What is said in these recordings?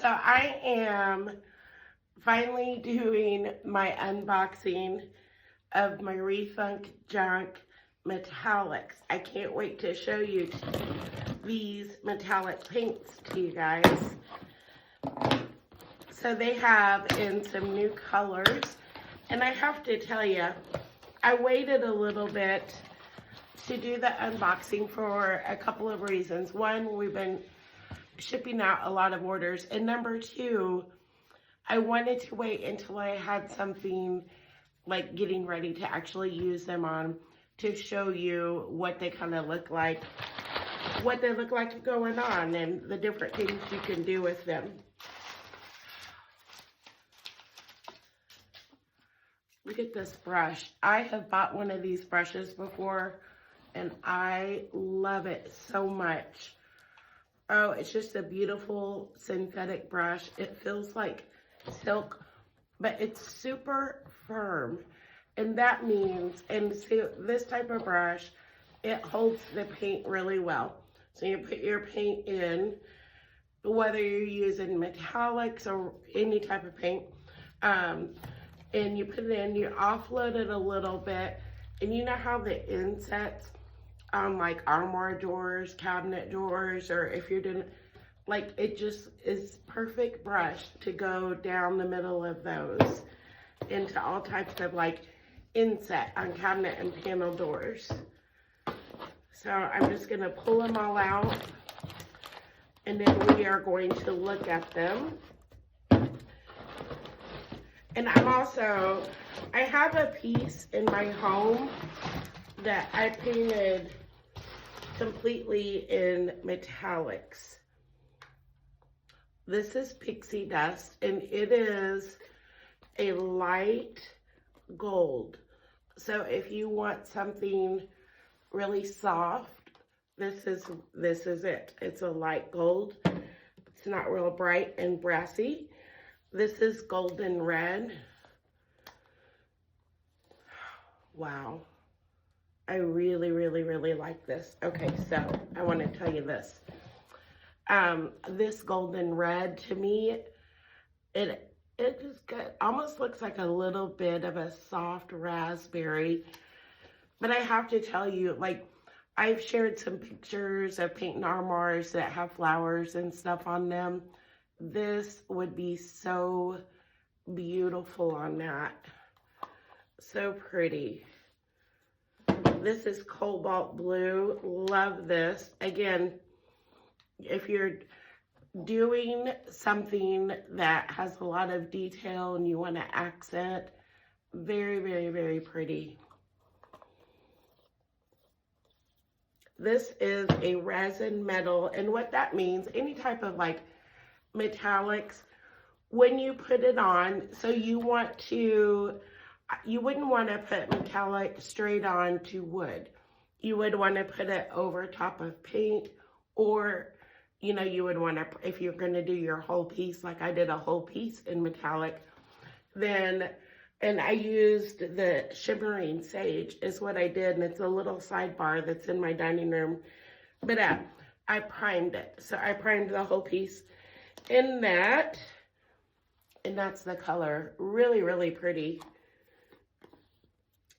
So I am finally doing my unboxing of my Rethunk Junk metallics. I can't wait to show you these metallic paints to you guys. So they have in some new colors, and I have to tell you, I waited a little bit to do the unboxing for a couple of reasons. One, we've been shipping out a lot of orders, and number two, I wanted to wait until I had something like getting ready to actually use them on to show you what they kind of look like, what they look like going on, and the different things you can do with them. Look at this brush. I have bought one of these brushes before, and I love it so much. Oh, it's just a beautiful synthetic brush. It feels like silk, but it's super firm. And that means, and so this type of brush, it holds the paint really well. So you put your paint in, whether you're using metallics or any type of paint, and you put it in, you offload it a little bit, and you know how the insets on like armoire doors, cabinet doors, or if you're doing, like, it just is perfect brush to go down the middle of those into all types of like inset on cabinet and panel doors. So I'm just gonna pull them all out, and then we are going to look at them. And I have a piece in my home that I painted completely in metallics. This is pixie dust, and it is a light gold. So if you want something really soft, this is it. It's a light gold. It's not real bright and brassy. This is golden red. Wow. I really, really, really like this. Okay, so I want to tell you this. This golden red, to me, it just almost looks like a little bit of a soft raspberry. But I have to tell you, like, I've shared some pictures of paint and armoires that have flowers and stuff on them. This would be so beautiful on that. So pretty. This is cobalt blue. Love this. Again, if you're doing something that has a lot of detail and you want to accent, very, very, very pretty. This is a resin metal, and what that means, any type of like metallics, when you put it on, so you wouldn't want to put metallic straight on to wood. You would want to put it over top of paint, or you would want to, if you're going to do your whole piece, like I did a whole piece in metallic, then, and I used the shimmering sage is what I did, and it's a little sidebar that's in my dining room, but I primed it. So I primed the whole piece in that, and that's the color. Really, really pretty.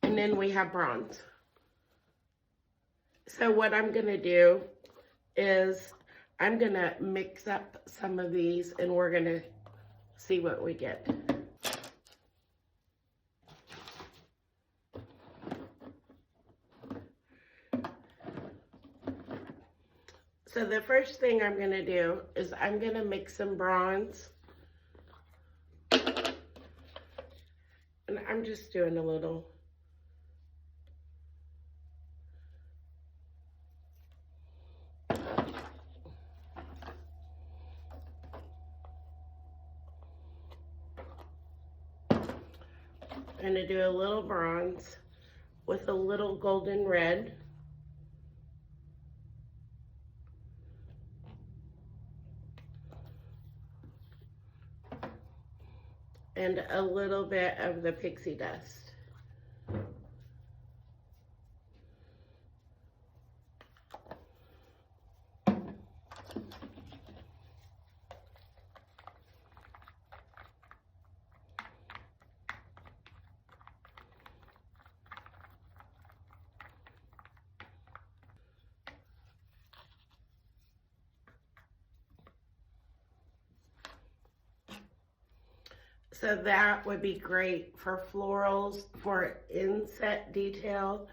And then we have bronze. So what I'm gonna do is I'm gonna mix up some of these, and we're gonna see what we get. So the first thing I'm gonna do is I'm gonna mix some bronze. And I'm just doing a little. I'm gonna do a little bronze with a little golden red. And a little bit of the pixie dust. So that would be great for florals, for inset detail.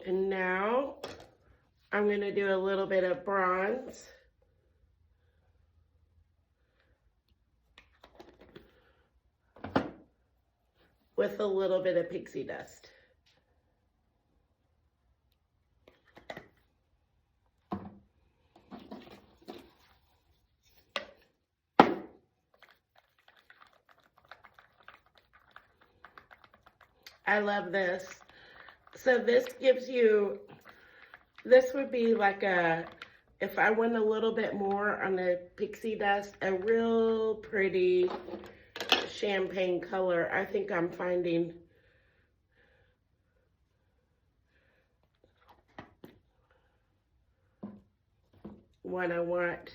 And now I'm going to do a little bit of bronze. With a little bit of pixie dust. I love this. So this gives you, this would be like a, if I went a little bit more on the pixie dust, a real pretty champagne color. I think I'm finding what I want.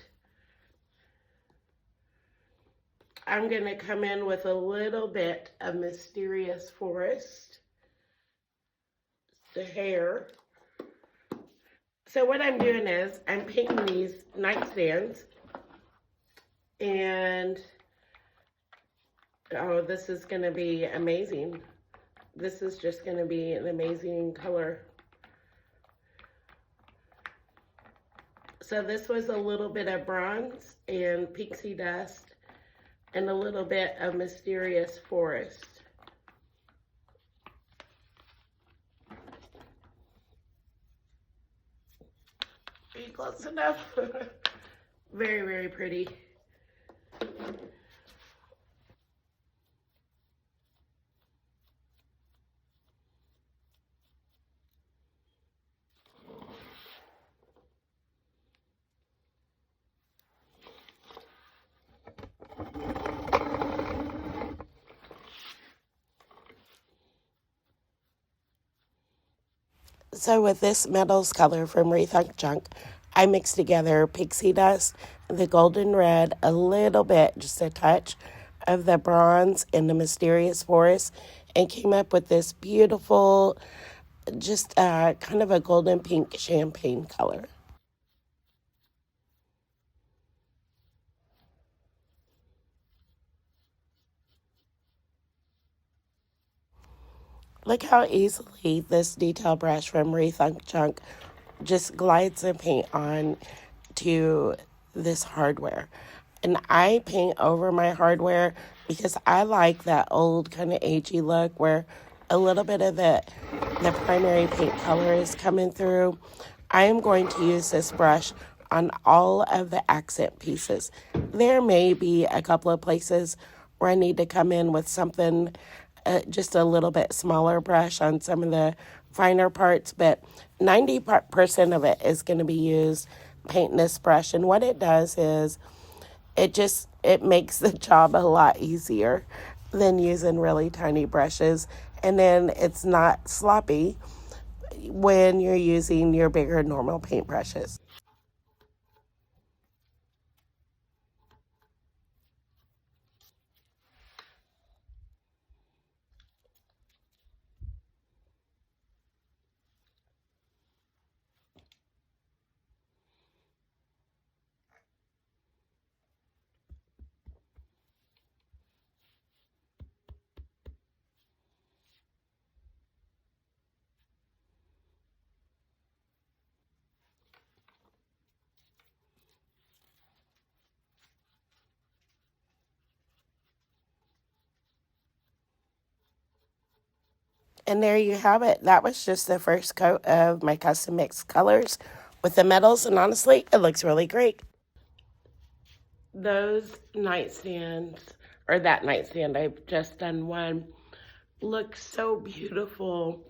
I'm going to come in with a little bit of Mysterious Forest, the hair. So what I'm doing is I'm painting these nightstands, and oh, this is going to be amazing. This is just going to be an amazing color. So this was a little bit of bronze and pixie dust and a little bit of Mysterious Forest. Are you close enough? Very, very pretty. So with this metals color from Rethunk Junk, I mixed together pixie dust, the golden red, a little bit, just a touch of the bronze and the Mysterious Forest, and came up with this beautiful, just kind of a golden pink champagne color. Look how easily this detail brush from Rethunk Junk just glides the paint on to this hardware. And I paint over my hardware because I like that old kind of agey look where a little bit of the primary paint color is coming through. I am going to use this brush on all of the accent pieces. There may be a couple of places where I need to come in with something just a little bit smaller brush on some of the finer parts, but 90% of it is going to be used painting this brush. And what it does is it makes the job a lot easier than using really tiny brushes. And then it's not sloppy when you're using your bigger normal paint brushes. And there you have it. That was just the first coat of my custom mixed colors with the metals, and honestly, it looks really great. Those nightstands, or that nightstand, I've just done one, looks so beautiful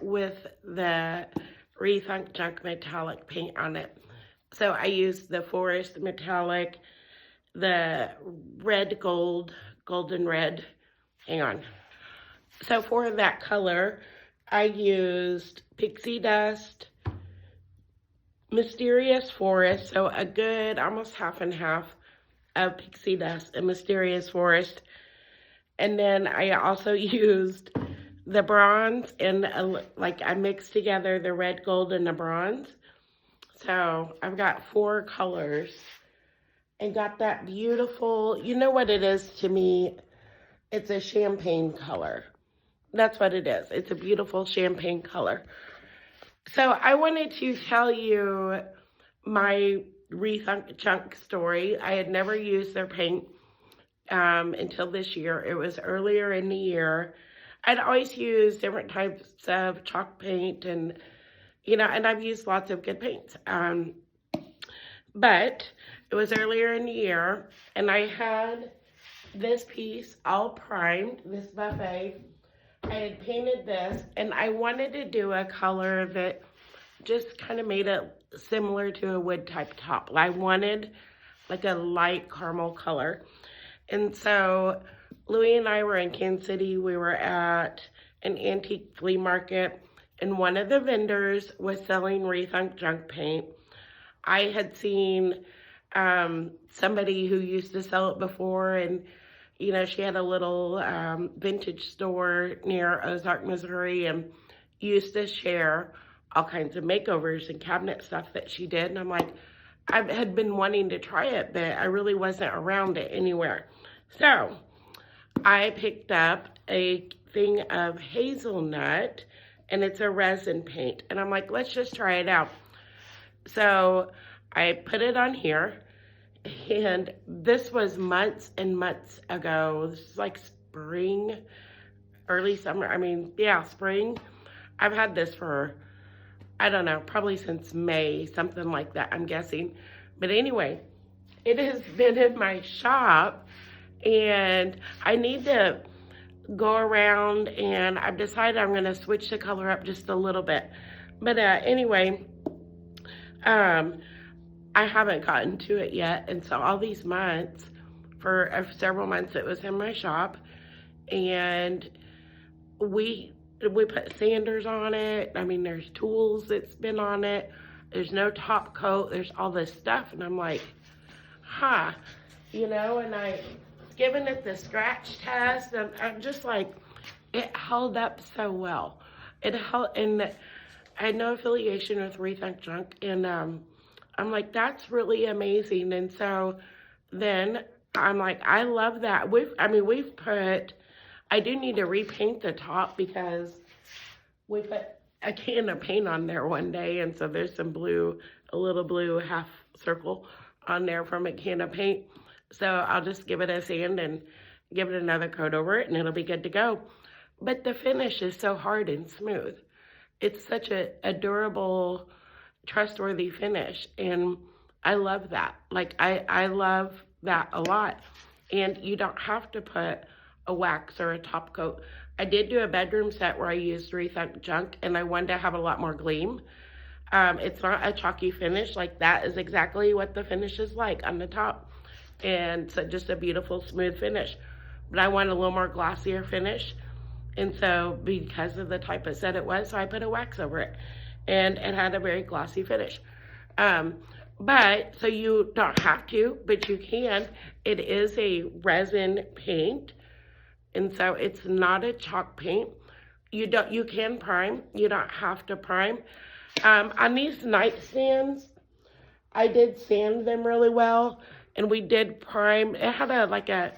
with the Rethunk Junk metallic paint on it. So I used the Forest metallic, the red gold, golden red. Hang on. So for that color, I used pixie dust, Mysterious Forest, so a good almost half and half of pixie dust and Mysterious Forest. And then I also used the bronze and I mixed together the red, gold, and the bronze. So I've got 4 colors and got that beautiful, you know what it is to me? It's a champagne color. That's what it is. It's a beautiful champagne color. So I wanted to tell you my Rethunk Junk story. I had never used their paint until this year. It was earlier in the year. I'd always used different types of chalk paint and, and I've used lots of good paints. But it was earlier in the year, and I had this piece all primed, this buffet. I had painted this, and I wanted to do a color that just kind of made it similar to a wood type top. I wanted like a light caramel color. And so Louie and I were in Kansas City. We were at an antique flea market, and one of the vendors was selling Rethunk Junk paint. I had seen somebody who used to sell it before, and she had a little vintage store near Ozark, Missouri, and used to share all kinds of makeovers and cabinet stuff that she did. And I'm like, I had been wanting to try it, but I really wasn't around it anywhere. So I picked up a thing of hazelnut, and it's a resin paint. And I'm like, let's just try it out. So I put it on here, and this was months and months ago. This is like spring, early summer. Spring. I've had this for, I don't know, probably since May, something like that, I'm guessing. But anyway, it has been in my shop, and I need to go around, and I've decided I'm going to switch the color up just a little bit. But anyway, I haven't gotten to it yet, and so all these months, for several months, it was in my shop, and we put sanders on it. There's tools that's been on it. There's no top coat. There's all this stuff, and I'm like, and I given it the scratch test, and I'm just like, it held up so well. It held, and I had no affiliation with Rethunk Junk, and I'm like, that's really amazing. And so then I'm like, I love that. We've put, I do need to repaint the top because we put a can of paint on there one day, and so there's some blue, a little blue half circle on there from a can of paint. So I'll just give it a sand and give it another coat over it, and it'll be good to go. But the finish is so hard and smooth. It's such a durable, trustworthy finish, and I love that. Like, I love that a lot. And you don't have to put a wax or a top coat. I did do a bedroom set where I used Rethunk Junk, and I wanted to have a lot more gleam. It's not a chalky finish. Like, that is exactly what the finish is like on the top. And so just a beautiful, smooth finish. But I want a little more glossier finish. And so because of the type of set it was, so I put a wax over it. And it had a very glossy finish. But, so you don't have to, but you can. It is a resin paint. And so it's not a chalk paint. You can prime. You don't have to prime. On these nightstands, I did sand them really well. And we did prime. It had a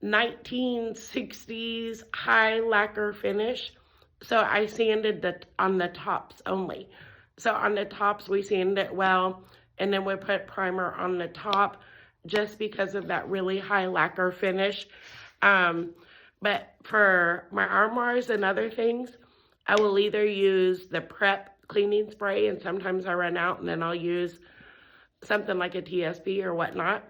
1960s high lacquer finish. So I sanded on the tops only. So on the tops, we sanded it well, and then we put primer on the top just because of that really high lacquer finish. But for my armoires and other things, I will either use the Prep cleaning spray, and sometimes I run out, and then I'll use something like a TSP or whatnot.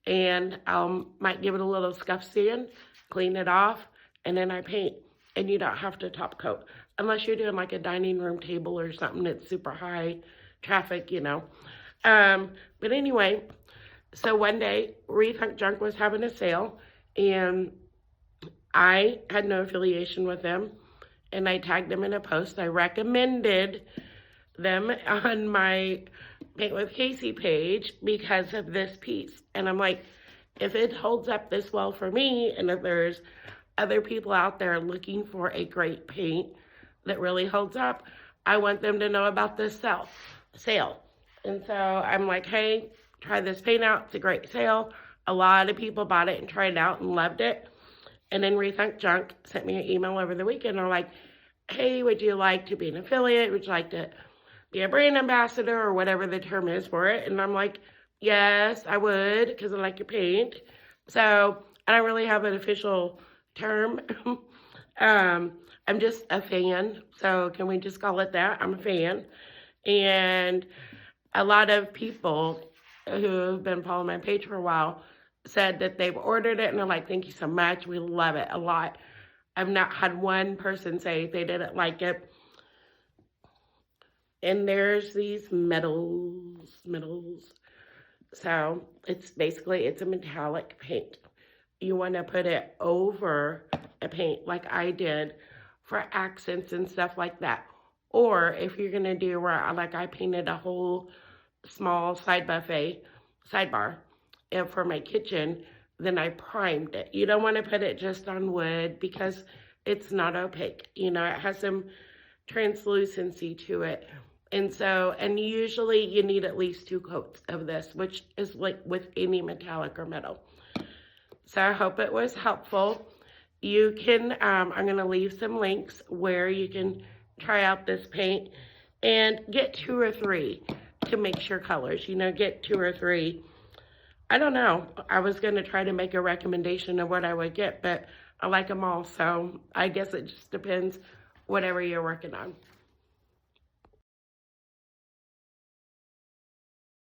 And I might give it a little scuff sand, clean it off, and then I paint. And you don't have to top coat unless you're doing like a dining room table or something that's super high traffic, But anyway, so one day Rethunk Junk was having a sale, and I had no affiliation with them, and I tagged them in a post. I recommended them on my Paint with Casey page because of this piece. And I'm like, if it holds up this well for me, and if there's other people out there looking for a great paint that really holds up, I want them to know about this sale. And so I'm like, hey, try this paint out. It's a great sale. A lot of people bought it and tried it out and loved it. And then Rethink Junk sent me an email over the weekend. They're like, hey, would you like to be an affiliate? Would you like to be a brand ambassador or whatever the term is for it? And I'm like, yes, I would, because I like your paint. So I don't really have an official term. I'm just a fan. So can we just call it that? I'm a fan. And a lot of people who have been following my page for a while said that they've ordered it and they're like, thank you so much. We love it a lot. I've not had one person say they didn't like it. And there's these metals. So it's a metallic paint. You want to put it over a paint like I did for accents and stuff like that. Or if you're going to do where, like I painted a whole small sidebar for my kitchen, then I primed it. You don't want to put it just on wood because it's not opaque. You know, it has some translucency to it. And usually you need at least 2 coats of this, which is like with any metallic or metal. So I hope it was helpful. You can, I'm going to leave some links where you can try out this paint and get 2 or 3 to mix your colors. You know, get 2 or 3. I don't know. I was going to try to make a recommendation of what I would get, but I like them all. So I guess it just depends whatever you're working on.